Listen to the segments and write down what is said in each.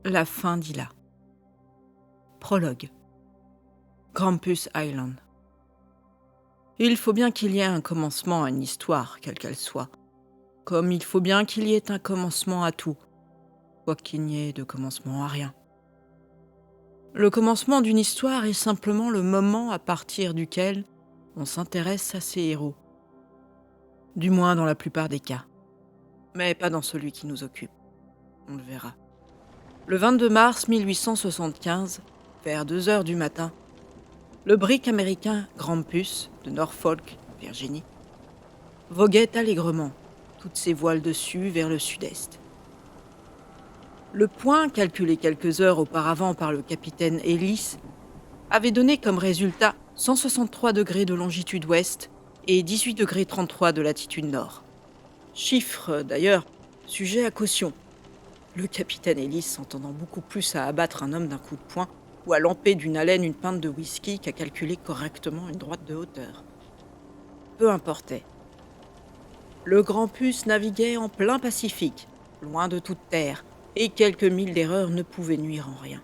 La fin d'Ila. Prologue. Grampus Island. Il faut bien qu'il y ait un commencement à une histoire, quelle qu'elle soit. Comme il faut bien qu'il y ait un commencement à tout, quoiqu'il n'y ait de commencement à rien. Le commencement d'une histoire est simplement le moment à partir duquel on s'intéresse à ses héros. Du moins dans la plupart des cas. Mais pas dans celui qui nous occupe. On le verra. Le 22 mars 1875, vers 2h du matin, le brick américain Grampus, de Norfolk, Virginie, voguait allègrement, toutes ses voiles dessus vers le sud-est. Le point, calculé quelques heures auparavant par le capitaine Ellis, avait donné comme résultat 163 degrés de longitude ouest et 18 degrés 33 de latitude nord. Chiffre, d'ailleurs, sujet à caution. Le capitaine Ellis s'entendant beaucoup plus à abattre un homme d'un coup de poing ou à lamper d'une haleine une pinte de whisky qu'à calculer correctement une droite de hauteur. Peu importait. Le Grampus naviguait en plein Pacifique, loin de toute terre, et quelques milles d'erreur ne pouvaient nuire en rien.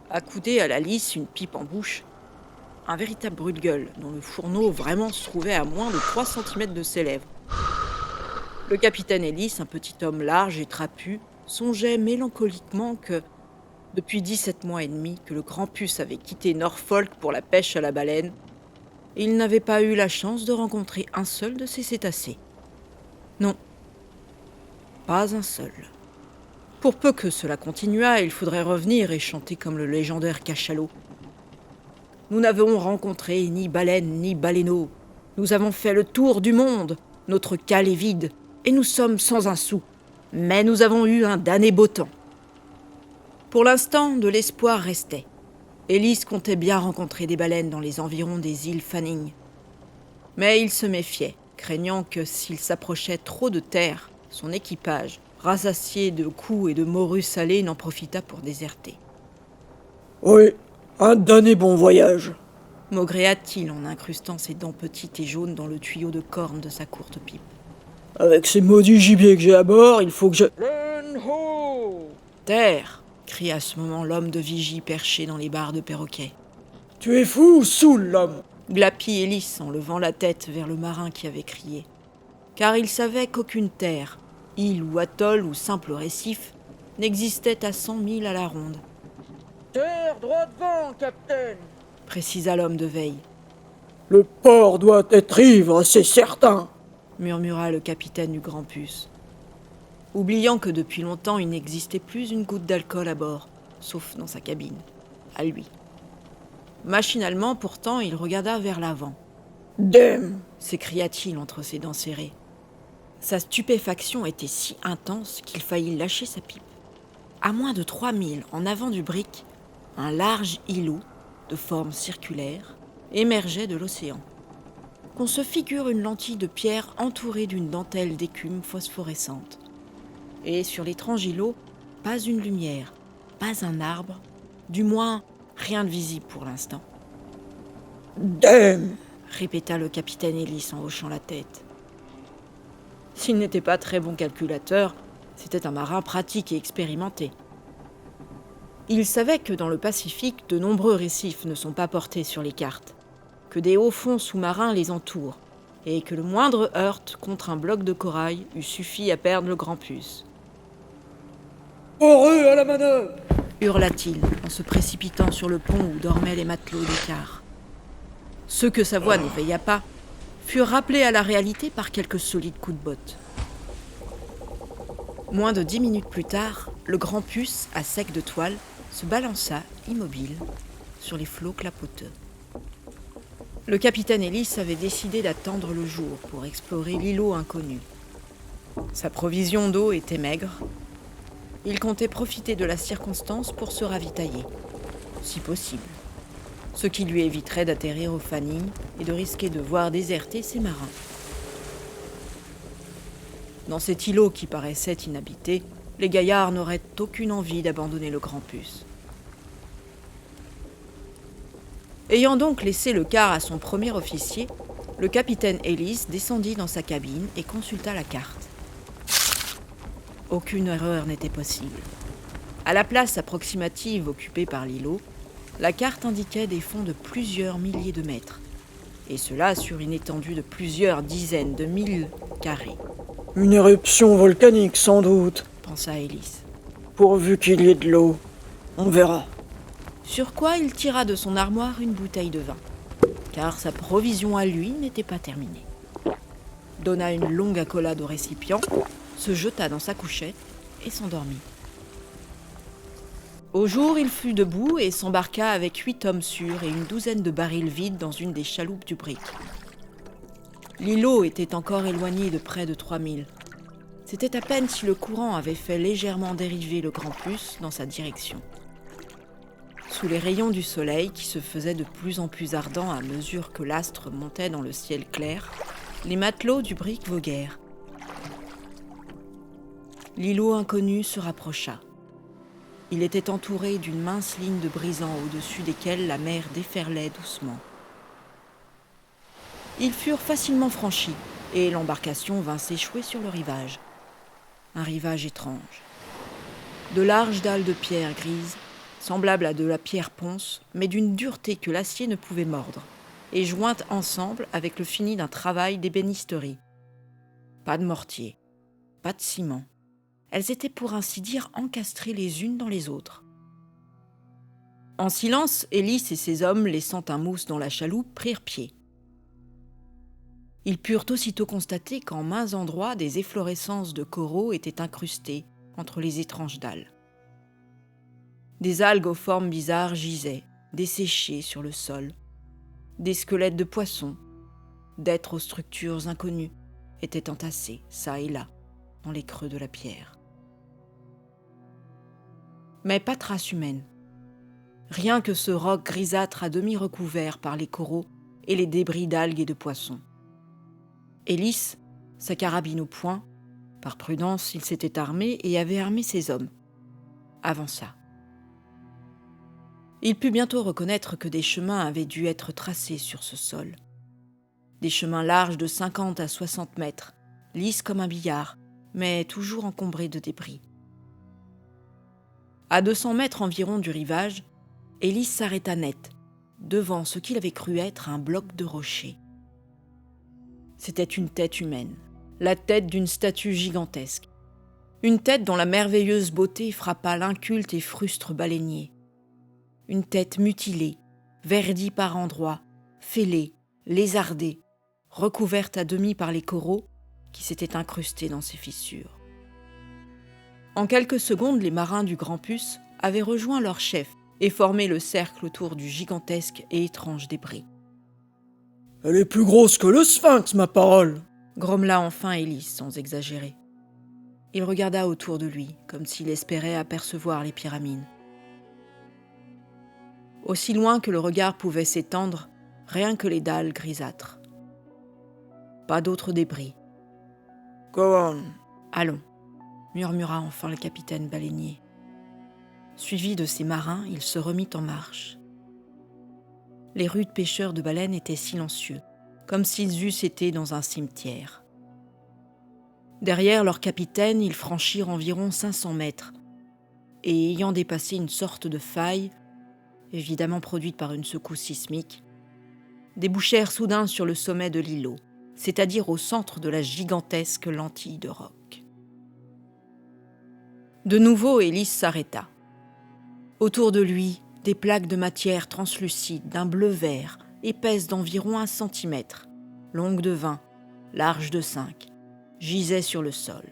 Accoudé à la lisse, une pipe en bouche, un véritable brûle-gueule dont le fourneau vraiment se trouvait à moins de 3 cm de ses lèvres. Le capitaine Ellis, un petit homme large et trapu, songeait mélancoliquement que, depuis 17 mois et demi que le Grampus avait quitté Norfolk pour la pêche à la baleine, il n'avait pas eu la chance de rencontrer un seul de ces cétacés. Non, pas un seul. Pour peu que cela continuât, il faudrait revenir et chanter comme le légendaire cachalot. Nous n'avons rencontré ni baleine ni baleineau. Nous avons fait le tour du monde. Notre cale est vide et nous sommes sans un sou. Mais nous avons eu un damné beau temps. Pour l'instant, de l'espoir restait. Ellis comptait bien rencontrer des baleines dans les environs des îles Fanning. Mais il se méfiait, craignant que s'il s'approchait trop de terre, son équipage, rassasié de coups et de morues salées, n'en profitât pour déserter. « Oui, un damné bon voyage !» maugréa-t-il en incrustant ses dents petites et jaunes dans le tuyau de corne de sa courte pipe. « Avec ces maudits gibiers que j'ai à bord, il faut que je... »« Terre !» cria à ce moment l'homme de vigie perché dans les barres de perroquet. « Tu es fou ou saoul, l'homme ?» glapit Ellis en levant la tête vers le marin qui avait crié. Car il savait qu'aucune terre, île ou atoll ou simple récif, n'existait à 100 milles à la ronde. « Terre droit devant, capitaine !» précisa l'homme de veille. « Le port doit être ivre, c'est certain !» murmura le capitaine du Grampus, oubliant que depuis longtemps il n'existait plus une goutte d'alcool à bord, sauf dans sa cabine, à lui. Machinalement, pourtant, il regarda vers l'avant. « Damn !» s'écria-t-il entre ses dents serrées. Sa stupéfaction était si intense qu'il faillit lâcher sa pipe. À moins de 3 milles en avant du brick, un large îlot, de forme circulaire, émergeait de l'océan. Qu'on se figure une lentille de pierre entourée d'une dentelle d'écume phosphorescente. Et sur l'étrange îlot, pas une lumière, pas un arbre, du moins rien de visible pour l'instant. « Damn !» répéta le capitaine Ellis en hochant la tête. S'il n'était pas très bon calculateur, c'était un marin pratique et expérimenté. Il savait que dans le Pacifique, de nombreux récifs ne sont pas portés sur les cartes, que des hauts fonds sous-marins les entourent, et que le moindre heurt contre un bloc de corail eût suffi à perdre le Grampus. « Heureux à la manœuvre !» hurla-t-il en se précipitant sur le pont où dormaient les matelots des cars. Ceux que sa voix n'éveilla pas furent rappelés à la réalité par quelques solides coups de botte. Moins de 10 minutes plus tard, le Grampus, à sec de toile, se balança, immobile, sur les flots clapoteux. Le capitaine Ellis avait décidé d'attendre le jour pour explorer l'îlot inconnu. Sa provision d'eau était maigre. Il comptait profiter de la circonstance pour se ravitailler, si possible, ce qui lui éviterait d'atterrir au Fanning et de risquer de voir déserter ses marins. Dans cet îlot qui paraissait inhabité, les gaillards n'auraient aucune envie d'abandonner le Grampus. Ayant donc laissé le quart à son premier officier, le capitaine Ellis descendit dans sa cabine et consulta la carte. Aucune erreur n'était possible. À la place approximative occupée par l'îlot, la carte indiquait des fonds de plusieurs milliers de mètres, et cela sur une étendue de plusieurs dizaines de milles carrés. Une éruption volcanique, sans doute. Pensa Ellis. Pourvu qu'il y ait de l'eau. On verra. Sur quoi il tira de son armoire une bouteille de vin, car sa provision à lui n'était pas terminée. Donna une longue accolade au récipient, se jeta dans sa couchette et s'endormit. Au jour, il fut debout et s'embarqua avec 8 hommes sûrs et une douzaine de barils vides dans une des chaloupes du brick. L'îlot était encore éloigné de près de 3000. C'était à peine si le courant avait fait légèrement dériver le Grampus dans sa direction. Sous les rayons du soleil, qui se faisaient de plus en plus ardents à mesure que l'astre montait dans le ciel clair, les matelots du brick voguèrent. L'îlot inconnu se rapprocha. Il était entouré d'une mince ligne de brisants au-dessus desquels la mer déferlait doucement. Ils furent facilement franchis et l'embarcation vint s'échouer sur le rivage. Un rivage étrange. De larges dalles de pierre grise, semblables à de la pierre ponce, mais d'une dureté que l'acier ne pouvait mordre, et jointes ensemble avec le fini d'un travail d'ébénisterie. Pas de mortier, pas de ciment. Elles étaient pour ainsi dire encastrées les unes dans les autres. En silence, Ellis et ses hommes, laissant un mousse dans la chaloupe, prirent pied. Ils purent aussitôt constater qu'en maints endroits, des efflorescences de coraux étaient incrustées entre les étranges dalles. Des algues aux formes bizarres gisaient, desséchées sur le sol. Des squelettes de poissons, d'êtres aux structures inconnues, étaient entassés, çà et là, dans les creux de la pierre. Mais pas trace humaine. Rien que ce roc grisâtre à demi recouvert par les coraux et les débris d'algues et de poissons. Ellis, sa carabine au poing, par prudence, il s'était armé et avait armé ses hommes, avança. Il put bientôt reconnaître que des chemins avaient dû être tracés sur ce sol. Des chemins larges de 50 à 60 mètres, lisses comme un billard, mais toujours encombrés de débris. À 200 mètres environ du rivage, Ellis s'arrêta net, devant ce qu'il avait cru être un bloc de rocher. C'était une tête humaine, la tête d'une statue gigantesque. Une tête dont la merveilleuse beauté frappa l'inculte et frustre baleinier. Une tête mutilée, verdie par endroits, fêlée, lézardée, recouverte à demi par les coraux qui s'étaient incrustés dans ses fissures. En quelques secondes, les marins du Grampus avaient rejoint leur chef et formé le cercle autour du gigantesque et étrange débris. « Elle est plus grosse que le sphinx, ma parole !» grommela enfin Ellis sans exagérer. Il regarda autour de lui, comme s'il espérait apercevoir les pyramides. Aussi loin que le regard pouvait s'étendre, rien que les dalles grisâtres. Pas d'autres débris. « Go on !» « Allons !» murmura enfin le capitaine baleinier. Suivi de ses marins, il se remit en marche. Les rudes pêcheurs de baleines étaient silencieux, comme s'ils eussent été dans un cimetière. Derrière leur capitaine, ils franchirent environ 500 mètres, et ayant dépassé une sorte de faille, évidemment produite par une secousse sismique, débouchèrent soudain sur le sommet de l'îlot, c'est-à-dire au centre de la gigantesque lentille de roc. De nouveau, Ellis s'arrêta. Autour de lui, des plaques de matière translucide d'un bleu-vert, épaisses d'environ 1 centimètre, longues de 20, larges de 5, gisaient sur le sol.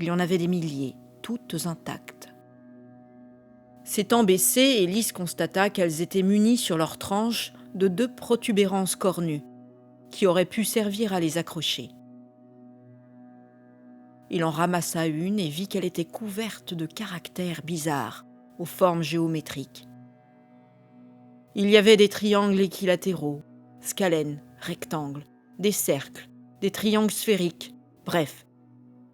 Il y en avait des milliers, toutes intactes. S'étant baissé, Ellis constata qu'elles étaient munies sur leurs tranches de 2 protubérances cornues, qui auraient pu servir à les accrocher. Il en ramassa une et vit qu'elle était couverte de caractères bizarres, aux formes géométriques. Il y avait des triangles équilatéraux, scalènes, rectangles, des cercles, des triangles sphériques, bref,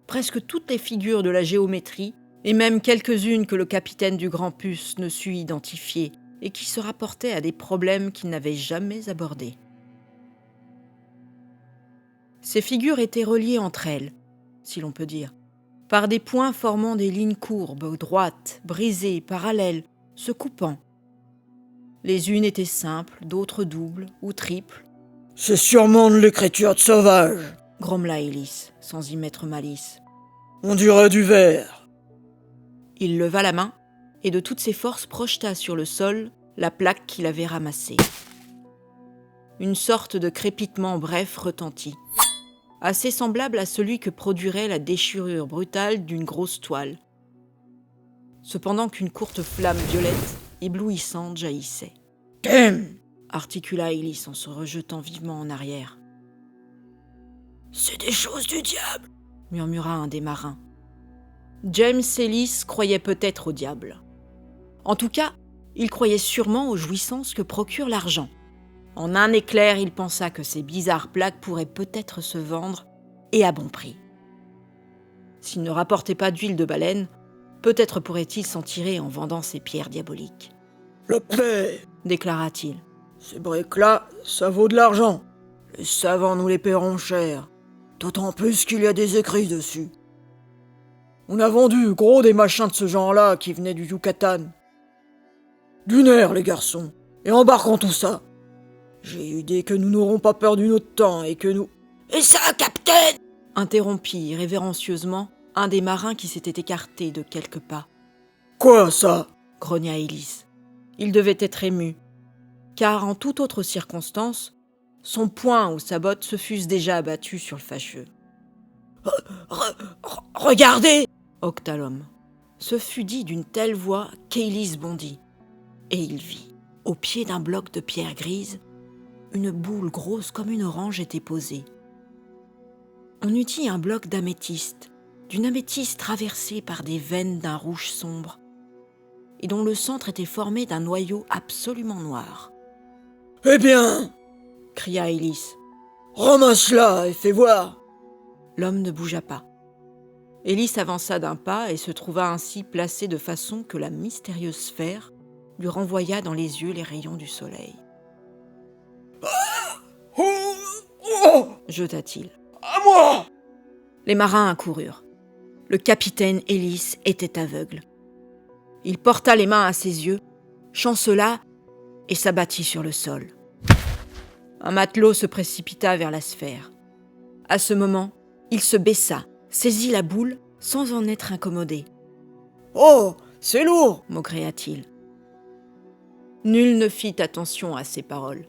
presque toutes les figures de la géométrie, et même quelques-unes que le capitaine du Grampus ne sut identifier et qui se rapportaient à des problèmes qu'il n'avait jamais abordés. Ces figures étaient reliées entre elles, si l'on peut dire, par des points formant des lignes courbes, droites, brisées, parallèles, se coupant. Les unes étaient simples, d'autres doubles ou triples. « C'est sûrement de l'écriture de sauvage, grommela Ellis, sans y mettre malice. On dirait du verre. » Il leva la main et de toutes ses forces projeta sur le sol la plaque qu'il avait ramassée. Une sorte de crépitement bref retentit, assez semblable à celui que produirait la déchirure brutale d'une grosse toile. Cependant qu'une courte flamme violette, éblouissante, jaillissait. « Kem !» articula Ellis en se rejetant vivement en arrière. « C'est des choses du diable !» murmura un des marins. James Ellis croyait peut-être au diable. En tout cas, il croyait sûrement aux jouissances que procure l'argent. En un éclair, il pensa que ces bizarres plaques pourraient peut-être se vendre, et à bon prix. S'il ne rapportait pas d'huile de baleine, peut-être pourrait-il s'en tirer en vendant ces pierres diaboliques. « Le paie !» déclara-t-il. « Ces briques-là, ça vaut de l'argent. Les savants nous les paieront cher, d'autant plus qu'il y a des écrits dessus. On a vendu gros des machins de ce genre-là qui venaient du Yucatan. D'une air, les garçons, et embarquons tout ça. J'ai eu idée que nous n'aurons pas peur du notre temps et que nous... »« Et ça, capitaine !» interrompit révérencieusement un des marins qui s'était écarté de quelques pas. « Quoi, ça ?» grogna Ellis. Il devait être ému, car en toute autre circonstance, son poing ou sa botte se fussent déjà abattus sur le fâcheux. « Regardez !» octa l'homme. Ce fut dit d'une telle voix qu'Ellis bondit, et il vit, au pied d'un bloc de pierre grise, une boule grosse comme une orange était posée. On eût dit un bloc d'améthyste, d'une améthyste traversée par des veines d'un rouge sombre, et dont le centre était formé d'un noyau absolument noir. « Eh bien !» cria Ellis. « Ramasse-la et fais voir !» L'homme ne bougea pas. Ellis avança d'un pas et se trouva ainsi placé de façon que la mystérieuse sphère lui renvoya dans les yeux les rayons du soleil. « Oh !» jeta-t-il. « À moi !» Les marins accoururent. Le capitaine Ellis était aveugle. Il porta les mains à ses yeux, chancela et s'abattit sur le sol. Un matelot se précipita vers la sphère. À ce moment, il se baissa, saisit la boule sans en être incommodé. « Oh, c'est lourd !» maugréa-t-il. Nul ne fit attention à ces paroles.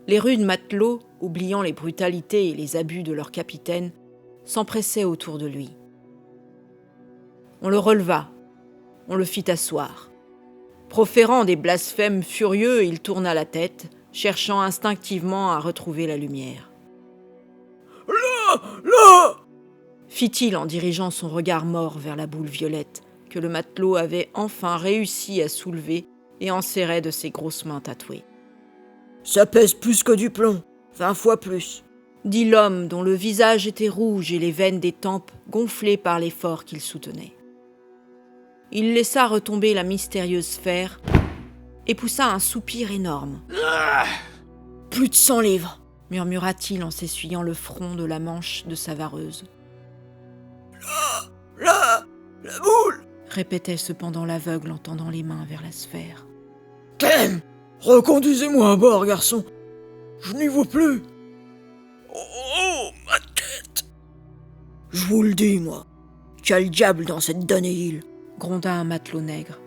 Les rudes matelots, oubliant les brutalités et les abus de leur capitaine, s'empressaient autour de lui. On le releva, on le fit asseoir. Proférant des blasphèmes furieux, il tourna la tête, cherchant instinctivement à retrouver la lumière. « Là !» fit-il en dirigeant son regard mort vers la boule violette que le matelot avait enfin réussi à soulever et enserrait de ses grosses mains tatouées. « Ça pèse plus que du plomb, 20 fois plus. » dit l'homme dont le visage était rouge et les veines des tempes gonflées par l'effort qu'il soutenait. Il laissa retomber la mystérieuse sphère et poussa un soupir énorme. « Plus de 100 livres !» murmura-t-il en s'essuyant le front de la manche de sa vareuse. « Là, la boule !» répétait cependant l'aveugle en tendant les mains vers la sphère. « Kem, reconduisez-moi à bord, garçon. Je n'y vois plus. Oh, ma tête. Je vous le dis, moi. Quel diable dans cette damnée île !» gronda un matelot nègre.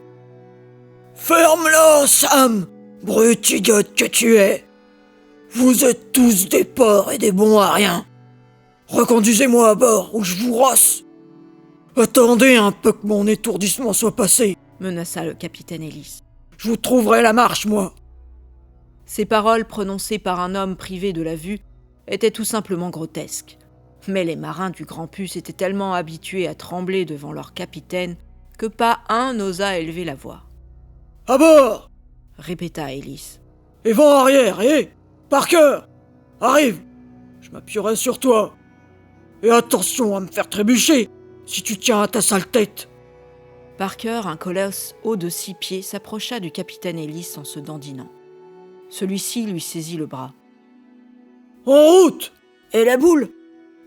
« Ferme-la, Sam, brute idiote que tu es. Vous êtes tous des porcs et des bons à rien. Reconduisez-moi à bord ou je vous rosse. Attendez un peu que mon étourdissement soit passé, menaça le capitaine Ellis. Je vous trouverai la marche, moi. » Ces paroles prononcées par un homme privé de la vue étaient tout simplement grotesques. Mais les marins du Grampus étaient tellement habitués à trembler devant leur capitaine que pas un n'osa élever la voix. « À bord !» répéta Ellis. « Et vent arrière, hé Parker, arrive. Je m'appuierai sur toi. Et attention à me faire trébucher si tu tiens à ta sale tête. » Parker, un colosse haut de 6 pieds, s'approcha du capitaine Ellis en se dandinant. Celui-ci lui saisit le bras. « En route ! Et la boule,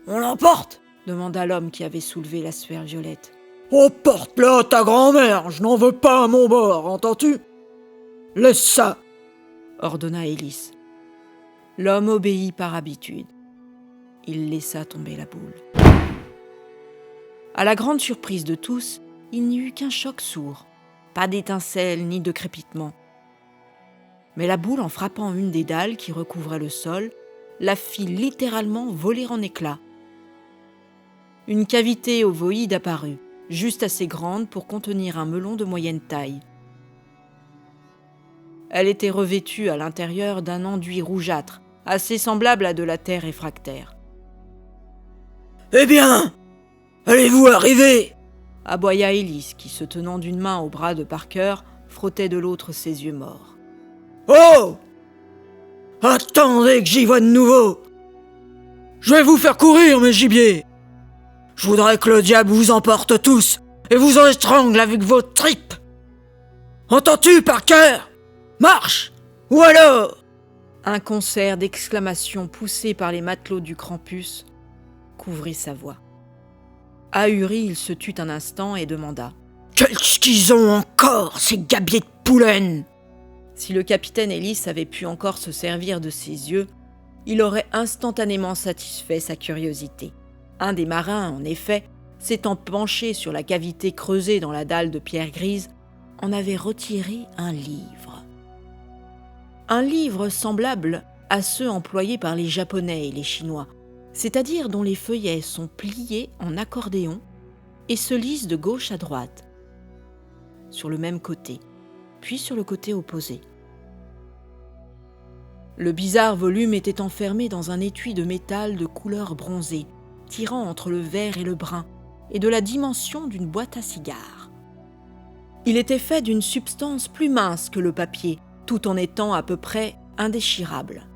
on l'emporte ?» demanda l'homme qui avait soulevé la sphère violette. « Oh, porte-la ta grand-mère, je n'en veux pas à mon bord, entends-tu? Laisse ça !» ordonna Ellis. L'homme obéit par habitude. Il laissa tomber la boule. À la grande surprise de tous, il n'y eut qu'un choc sourd. Pas d'étincelle ni de crépitement. Mais la boule, en frappant une des dalles qui recouvraient le sol, la fit littéralement voler en éclats. Une cavité ovoïde apparut, juste assez grande pour contenir un melon de moyenne taille. Elle était revêtue à l'intérieur d'un enduit rougeâtre, assez semblable à de la terre réfractaire. « Eh bien, allez-vous arriver ?» aboya Ellis, qui, se tenant d'une main au bras de Parker, frottait de l'autre ses yeux morts. « Oh! Attendez que j'y vois de nouveau! Je vais vous faire courir, mes gibiers! Je voudrais que le diable vous emporte tous et vous en étrangle avec vos tripes! Entends-tu, Parker? Marche! Ou alors ?» Un concert d'exclamations poussées par les matelots du Krampus couvrit sa voix. Ahuri, il se tut un instant et demanda : « Qu'est-ce qu'ils ont encore, ces gabiers de poulaine ?» Si le capitaine Ellis avait pu encore se servir de ses yeux, il aurait instantanément satisfait sa curiosité. Un des marins, en effet, s'étant penché sur la cavité creusée dans la dalle de pierre grise, en avait retiré un livre. Un livre semblable à ceux employés par les Japonais et les Chinois, c'est-à-dire dont les feuillets sont pliés en accordéon et se lisent de gauche à droite, sur le même côté, puis sur le côté opposé. Le bizarre volume était enfermé dans un étui de métal de couleur bronzée, tirant entre le vert et le brun, et de la dimension d'une boîte à cigares. Il était fait d'une substance plus mince que le papier, tout en étant à peu près indéchirable.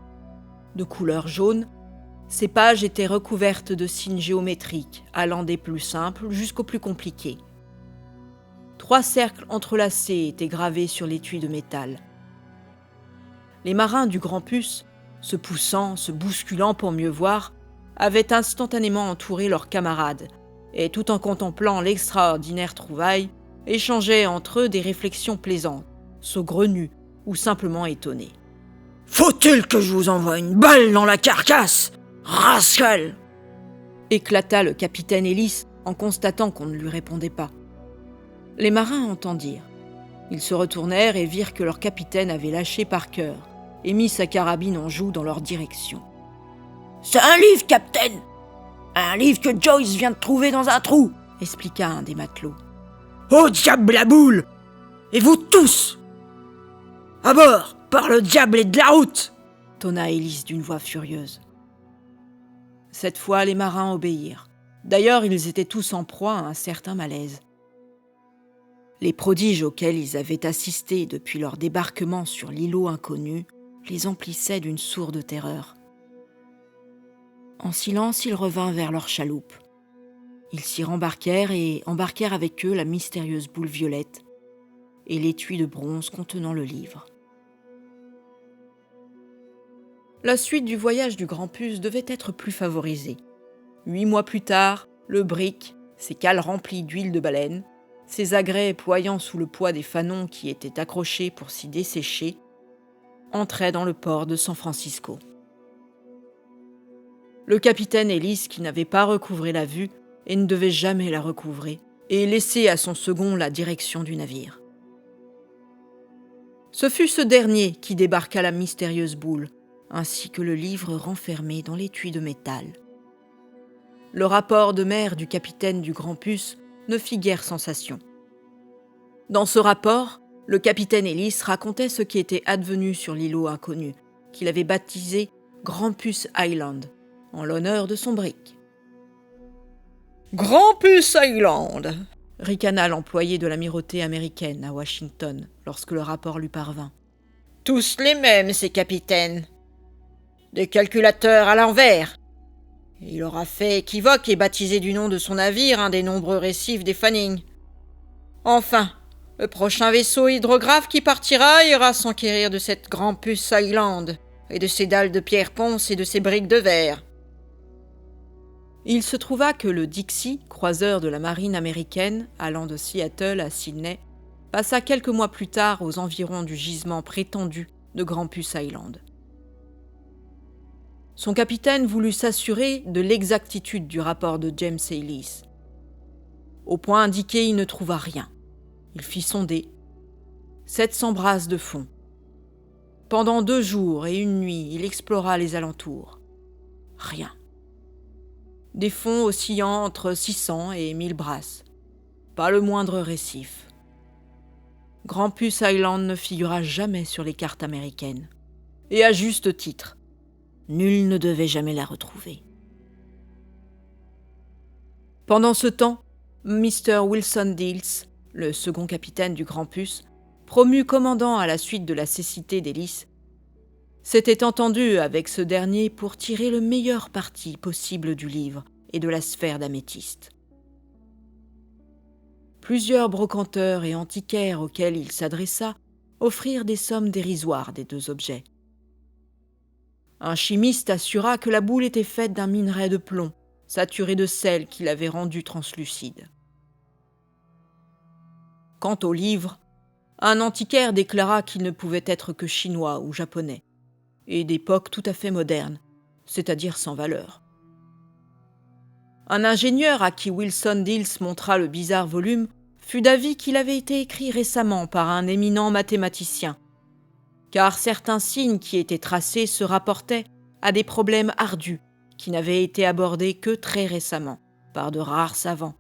De couleur jaune, ses pages étaient recouvertes de signes géométriques, allant des plus simples jusqu'aux plus compliqués. 3 cercles entrelacés étaient gravés sur l'étui de métal. Les marins du Krampus, se poussant, se bousculant pour mieux voir, avaient instantanément entouré leurs camarades et, tout en contemplant l'extraordinaire trouvaille, échangeaient entre eux des réflexions plaisantes, saugrenues ou simplement étonnées. « Faut-il que je vous envoie une balle dans la carcasse, rascal !» éclata le capitaine Ellis en constatant qu'on ne lui répondait pas. Les marins entendirent. Ils se retournèrent et virent que leur capitaine avait lâché Parker et mis sa carabine en joue dans leur direction. « C'est un livre, capitaine! Un livre que Joyce vient de trouver dans un trou !» expliqua un des matelots. « Au diable la boule! Et vous tous! À bord, par le diable et de la route !» tonna Ellis d'une voix furieuse. Cette fois, les marins obéirent. D'ailleurs, ils étaient tous en proie à un certain malaise. Les prodiges auxquels ils avaient assisté depuis leur débarquement sur l'îlot inconnu les emplissaient d'une sourde terreur. En silence, ils revinrent vers leur chaloupe. Ils s'y rembarquèrent et embarquèrent avec eux la mystérieuse boule violette et l'étui de bronze contenant le livre. La suite du voyage du Krampus devait être plus favorisée. 8 mois plus tard, le brick, ses cales remplies d'huile de baleine, ses agrès ployant sous le poids des fanons qui étaient accrochés pour s'y dessécher, entrait dans le port de San Francisco. Le capitaine Ellis, qui n'avait pas recouvré la vue et ne devait jamais la recouvrer, et laissé à son second la direction du navire. Ce fut ce dernier qui débarqua la mystérieuse boule, ainsi que le livre renfermé dans l'étui de métal. Le rapport de mer du capitaine du Krampus ne fit guère sensation. Dans ce rapport, le capitaine Ellis racontait ce qui était advenu sur l'îlot inconnu, qu'il avait baptisé Krampus Island, en l'honneur de son brick. « Krampus Island !» ricana l'employé de l'amirauté américaine à Washington lorsque le rapport lui parvint. « Tous les mêmes, ces capitaines. Des calculateurs à l'envers. Il aura fait équivoque et baptisé du nom de son navire un des nombreux récifs des Fanning. Enfin, le prochain vaisseau hydrographe qui partira ira s'enquérir de cette Krampus Island et de ses dalles de pierre ponce et de ses briques de verre. Il se trouva que le Dixie, croiseur de la marine américaine, allant de Seattle à Sydney, passa quelques mois plus tard aux environs du gisement prétendu de Grampus Island. Son capitaine voulut s'assurer de l'exactitude du rapport de James Ellis. Au point indiqué, il ne trouva rien. Il fit sonder 700 brasses de fond. Pendant 2 jours et 1 nuit, il explora les alentours. Rien. Des fonds oscillant entre 600 et 1000 brasses. Pas le moindre récif. Grampus Island ne figura jamais sur les cartes américaines. Et à juste titre. Nul ne devait jamais la retrouver. Pendant ce temps, Mr. Wilson Dills, le second capitaine du Grampus, promu commandant à la suite de la cécité d'Ellis, s'était entendu avec ce dernier pour tirer le meilleur parti possible du livre et de la sphère d'améthyste. Plusieurs brocanteurs et antiquaires auxquels il s'adressa offrirent des sommes dérisoires des 2 objets. Un chimiste assura que la boule était faite d'un minerai de plomb, saturé de sel qui l'avait rendu translucide. Quant au livre, un antiquaire déclara qu'il ne pouvait être que chinois ou japonais, et d'époque tout à fait moderne, c'est-à-dire sans valeur. Un ingénieur à qui Wilson Dills montra le bizarre volume fut d'avis qu'il avait été écrit récemment par un éminent mathématicien, car certains signes qui étaient tracés se rapportaient à des problèmes ardus qui n'avaient été abordés que très récemment par de rares savants,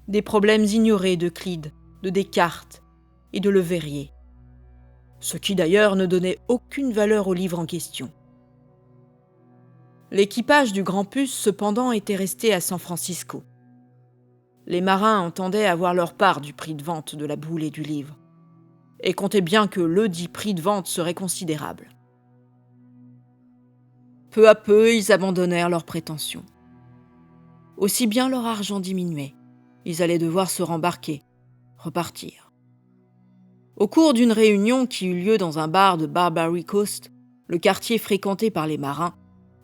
des problèmes ignorés d'Euclide, de Descartes et de Le Verrier, ce qui d'ailleurs ne donnait aucune valeur au livre en question. L'équipage du Grampus, cependant, était resté à San Francisco. Les marins entendaient avoir leur part du prix de vente de la boule et du livre, et comptaient bien que le dit prix de vente serait considérable. Peu à peu, ils abandonnèrent leurs prétentions. Aussi bien leur argent diminuait, ils allaient devoir se rembarquer, repartir. Au cours d'une réunion qui eut lieu dans un bar de Barbary Coast, le quartier fréquenté par les marins,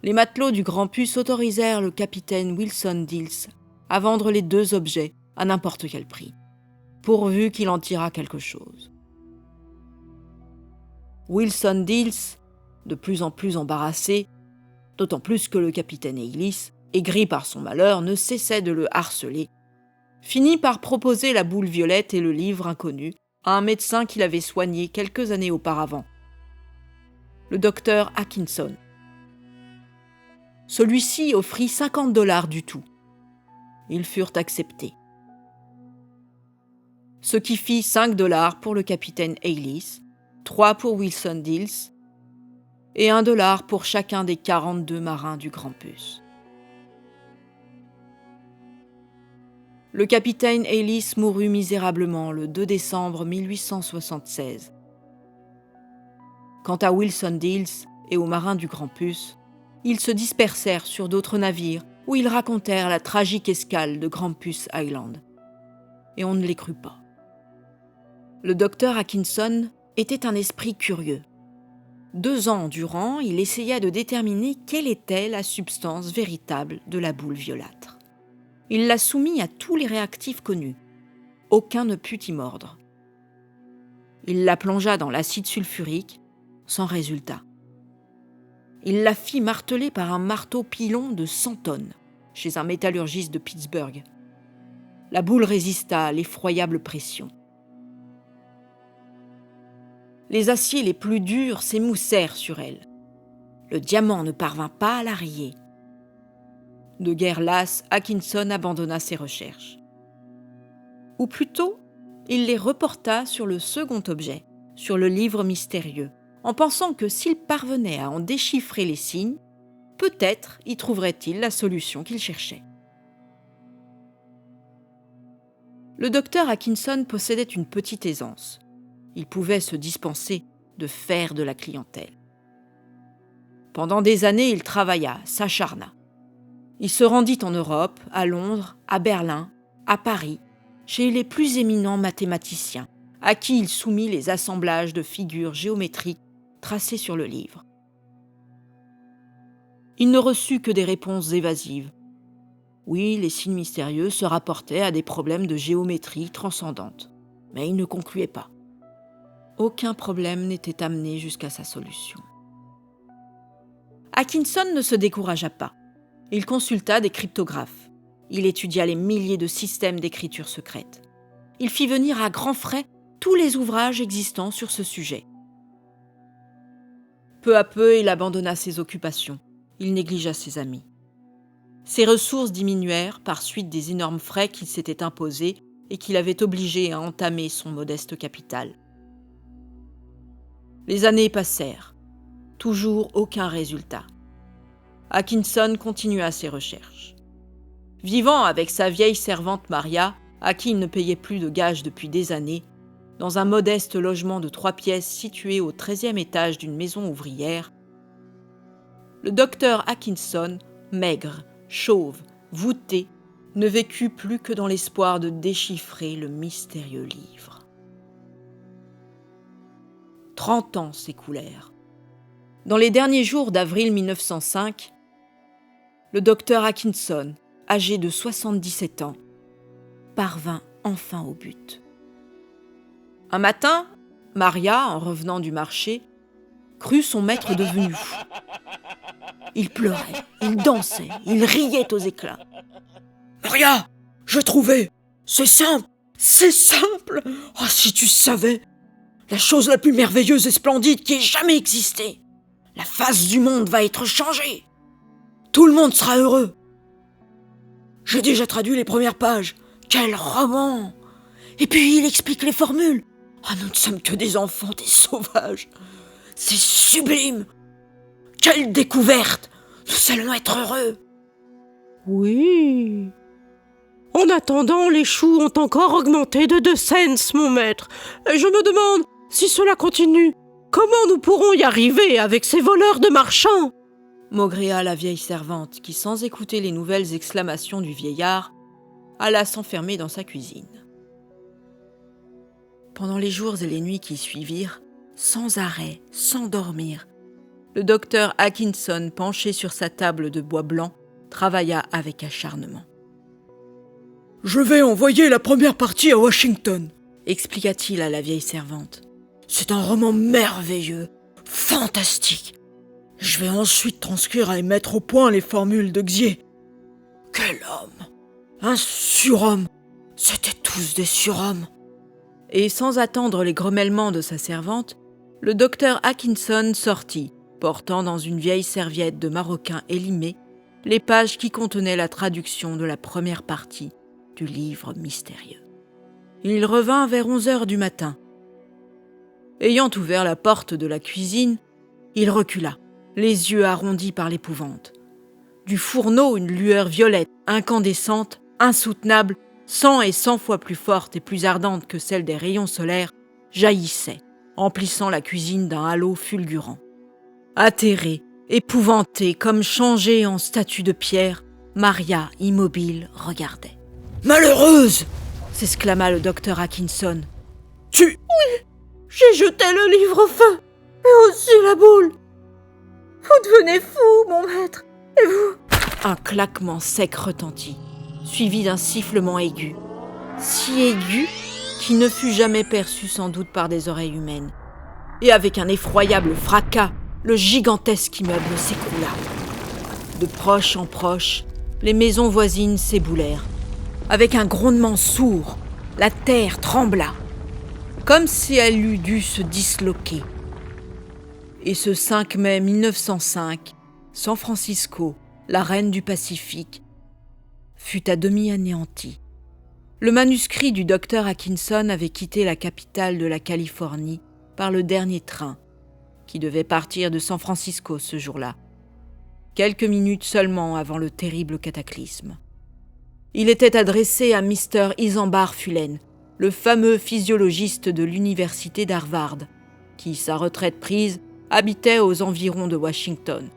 les matelots du Grampus autorisèrent le capitaine Wilson Dills à vendre les 2 objets à n'importe quel prix, pourvu qu'il en tirât quelque chose. Wilson Dills, de plus en plus embarrassé, d'autant plus que le capitaine Ellis, aigri par son malheur, ne cessait de le harceler, finit par proposer la boule violette et le livre inconnu à un médecin qu'il avait soigné quelques années auparavant, le docteur Atkinson. Celui-ci offrit $50 du tout. Ils furent acceptés. Ce qui fit $5 pour le capitaine Ellis, 3 pour Wilson Dills et $1 pour chacun des 42 marins du Grampus. Le capitaine Ellis mourut misérablement le 2 décembre 1876. Quant à Wilson Dills et aux marins du Grampus, ils se dispersèrent sur d'autres navires où ils racontèrent la tragique escale de Grampus Island. Et on ne les crut pas. Le docteur Atkinson était un esprit curieux. 2 ans durant, il essaya de déterminer quelle était la substance véritable de la boule violâtre. Il la soumit à tous les réactifs connus. Aucun ne put y mordre. Il la plongea dans l'acide sulfurique, sans résultat. Il la fit marteler par un marteau pilon de 100 tonnes, chez un métallurgiste de Pittsburgh. La boule résista à l'effroyable pression. Les aciers les plus durs s'émoussèrent sur elle. Le diamant ne parvint pas à la rayer. De guerre lasse, Atkinson abandonna ses recherches. Ou plutôt, il les reporta sur le second objet, sur le livre mystérieux, en pensant que s'il parvenait à en déchiffrer les signes, peut-être y trouverait-il la solution qu'il cherchait. Le docteur Atkinson possédait une petite aisance. Il pouvait se dispenser de faire de la clientèle. Pendant des années, il travailla, s'acharna. Il se rendit en Europe, à Londres, à Berlin, à Paris, chez les plus éminents mathématiciens, à qui il soumit les assemblages de figures géométriques tracées sur le livre. Il ne reçut que des réponses évasives. Oui, les signes mystérieux se rapportaient à des problèmes de géométrie transcendante, mais il ne concluait pas. Aucun problème n'était amené jusqu'à sa solution. Atkinson ne se découragea pas. Il consulta des cryptographes. Il étudia les milliers de systèmes d'écriture secrète. Il fit venir à grands frais tous les ouvrages existants sur ce sujet. Peu à peu, il abandonna ses occupations. Il négligea ses amis. Ses ressources diminuèrent par suite des énormes frais qu'il s'était imposés et qu'il avait obligé à entamer son modeste capital. Les années passèrent. Toujours aucun résultat. Atkinson continua ses recherches. Vivant avec sa vieille servante Maria, à qui il ne payait plus de gages depuis des années, dans un modeste logement de 3 pièces situé au 13e étage d'une maison ouvrière, le docteur Atkinson, maigre, chauve, voûté, ne vécut plus que dans l'espoir de déchiffrer le mystérieux livre. 30 ans s'écoulèrent. Dans les derniers jours d'avril 1905, le docteur Atkinson, âgé de 77 ans, parvint enfin au but. Un matin, Maria, en revenant du marché, crut son maître devenu fou. Il pleurait, il dansait, il riait aux éclats. « Maria, j'ai trouvé. C'est simple, c'est simple. Oh, si tu savais. La chose la plus merveilleuse et splendide qui ait jamais existé. La face du monde va être changée. Tout le monde sera heureux. J'ai déjà traduit les premières pages. Quel roman! Et puis il explique les formules. Ah, nous ne sommes que des enfants, des sauvages. C'est sublime. Quelle découverte! Nous allons être heureux. Oui. En attendant, les choux ont encore augmenté de 2 cents, mon maître. Et je me demande, si cela continue, comment nous pourrons y arriver avec ces voleurs de marchands? Maugréa la vieille servante qui, sans écouter les nouvelles exclamations du vieillard, alla s'enfermer dans sa cuisine. Pendant les jours et les nuits qui suivirent, sans arrêt, sans dormir, le docteur Atkinson, penché sur sa table de bois blanc, travailla avec acharnement. « Je vais envoyer la première partie à Washington, » expliqua-t-il à la vieille servante. « C'est un roman merveilleux, fantastique. Je vais ensuite transcrire et mettre au point les formules de Xier. Quel homme! Un surhomme! C'étaient tous des surhommes. » Et sans attendre les grommellements de sa servante, le docteur Atkinson sortit, portant dans une vieille serviette de maroquin élimé les pages qui contenaient la traduction de la première partie du livre mystérieux. Il revint vers 11h du matin. Ayant ouvert la porte de la cuisine, il recula, les yeux arrondis par l'épouvante. Du fourneau, une lueur violette, incandescente, insoutenable, 100 et 100 fois plus forte et plus ardente que celle des rayons solaires, jaillissait, emplissant la cuisine d'un halo fulgurant. Atterrée, épouvantée, comme changée en statue de pierre, Maria, immobile, regardait. « Malheureuse !» s'exclama le docteur Atkinson. « Tu... » Oui, j'ai jeté le livre au feu, et aussi la boule. Vous devenez fou, mon maître, et vous... Un claquement sec retentit, suivi d'un sifflement aigu. Si aigu qu'il ne fut jamais perçu sans doute par des oreilles humaines. Et avec un effroyable fracas, le gigantesque immeuble s'écroula. De proche en proche, les maisons voisines s'éboulèrent. Avec un grondement sourd, la terre trembla, comme si elle eût dû se disloquer. Et ce 5 mai 1905, San Francisco, la reine du Pacifique, fut à demi anéantie. Le manuscrit du docteur Atkinson avait quitté la capitale de la Californie par le dernier train, qui devait partir de San Francisco ce jour-là, quelques minutes seulement avant le terrible cataclysme. Il était adressé à Mr. Isambard Fullen, le fameux physiologiste de l'université d'Harvard, qui, sa retraite prise, habitait aux environs de Washington.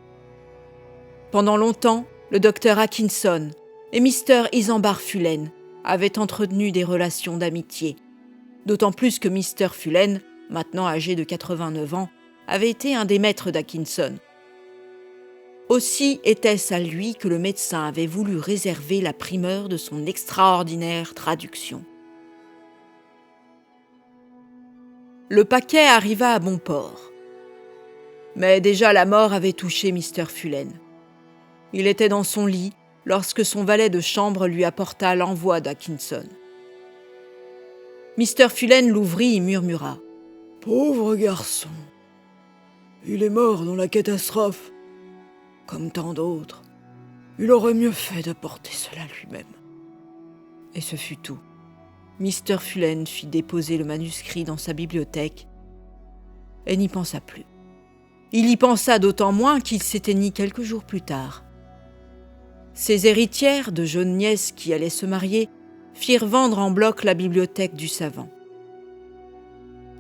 Pendant longtemps, le docteur Atkinson et Mr. Isambard Fullen avaient entretenu des relations d'amitié, d'autant plus que Mr. Fullen, maintenant âgé de 89 ans, avait été un des maîtres d'Atkinson. Aussi était-ce à lui que le médecin avait voulu réserver la primeur de son extraordinaire traduction. Le paquet arriva à bon port. Mais déjà la mort avait touché Mr. Fullen. Il était dans son lit lorsque son valet de chambre lui apporta l'envoi d'Atkinson. Mr. Fullen l'ouvrit et murmura « Pauvre garçon, il est mort dans la catastrophe. Comme tant d'autres, il aurait mieux fait d'apporter cela lui-même. » Et ce fut tout. Mr. Fullen fit déposer le manuscrit dans sa bibliothèque et n'y pensa plus. Il y pensa d'autant moins qu'il s'éteignit quelques jours plus tard. Ses héritières, de jeunes nièces qui allaient se marier, firent vendre en bloc la bibliothèque du savant.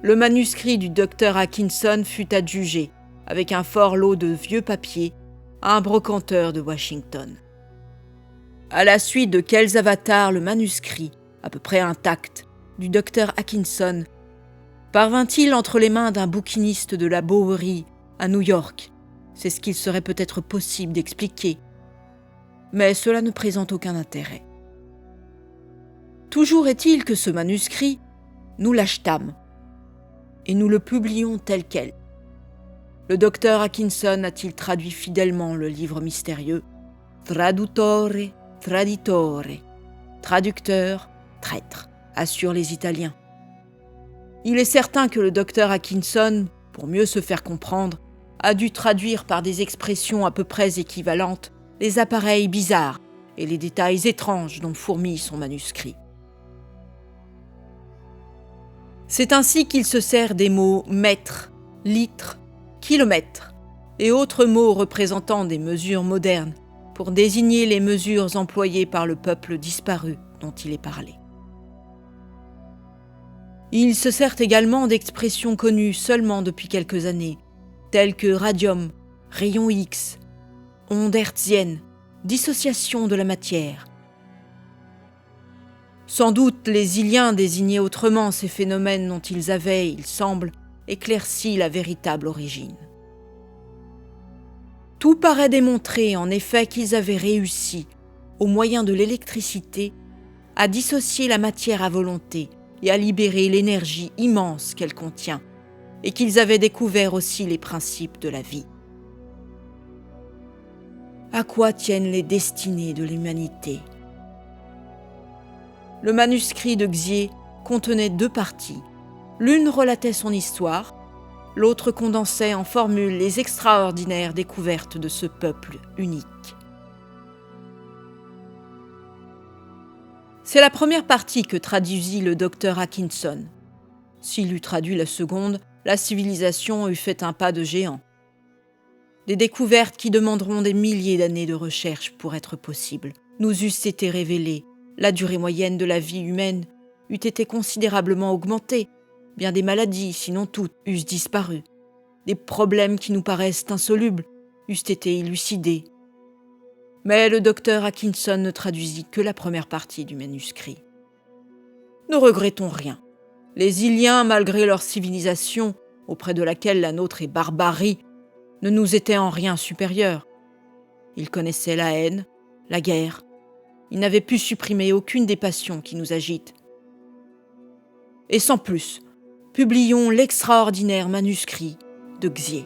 Le manuscrit du docteur Atkinson fut adjugé, avec un fort lot de vieux papiers, à un brocanteur de Washington. À la suite de quels avatars le manuscrit, à peu près intact, du docteur Atkinson, parvint-il entre les mains d'un bouquiniste de la Bowery à New York? C'est ce qu'il serait peut-être possible d'expliquer, mais cela ne présente aucun intérêt. Toujours est-il que ce manuscrit, nous l'achetâmes, et nous le publions tel quel. Le docteur Atkinson a-t-il traduit fidèlement le livre mystérieux « Traduttore, traditore », traducteur, traître, assurent les Italiens. Il est certain que le docteur Atkinson, pour mieux se faire comprendre, a dû traduire par des expressions à peu près équivalentes les appareils bizarres et les détails étranges dont fourmille son manuscrit. C'est ainsi qu'il se sert des mots mètre, litre, kilomètre et autres mots représentant des mesures modernes pour désigner les mesures employées par le peuple disparu dont il est parlé. Il se sert également d'expressions connues seulement depuis quelques années, telles que radium, rayon X, onde hertzienne, dissociation de la matière. Sans doute les Iliens désignaient autrement ces phénomènes dont ils avaient, il semble, éclairci la véritable origine. Tout paraît démontrer en effet qu'ils avaient réussi, au moyen de l'électricité, à dissocier la matière à volonté et à libérer l'énergie immense qu'elle contient, et qu'ils avaient découvert aussi les principes de la vie. À quoi tiennent les destinées de l'humanité? Le manuscrit de Xier contenait 2 parties. L'une relatait son histoire, l'autre condensait en formules les extraordinaires découvertes de ce peuple unique. C'est la première partie que traduisit le docteur Atkinson. S'il eût traduit la seconde, la civilisation eût fait un pas de géant. Des découvertes qui demanderont des milliers d'années de recherche pour être possibles nous eussent été révélées. La durée moyenne de la vie humaine eût été considérablement augmentée. Bien des maladies, sinon toutes, eussent disparu. Des problèmes qui nous paraissent insolubles eussent été élucidés. Mais le docteur Atkinson ne traduisit que la première partie du manuscrit. Ne regrettons rien. Les Iliens, malgré leur civilisation, auprès de laquelle la nôtre est barbarie, ne nous étaient en rien supérieurs. Ils connaissaient la haine, la guerre. Ils n'avaient pu supprimer aucune des passions qui nous agitent. Et sans plus, publions l'extraordinaire manuscrit de Xier.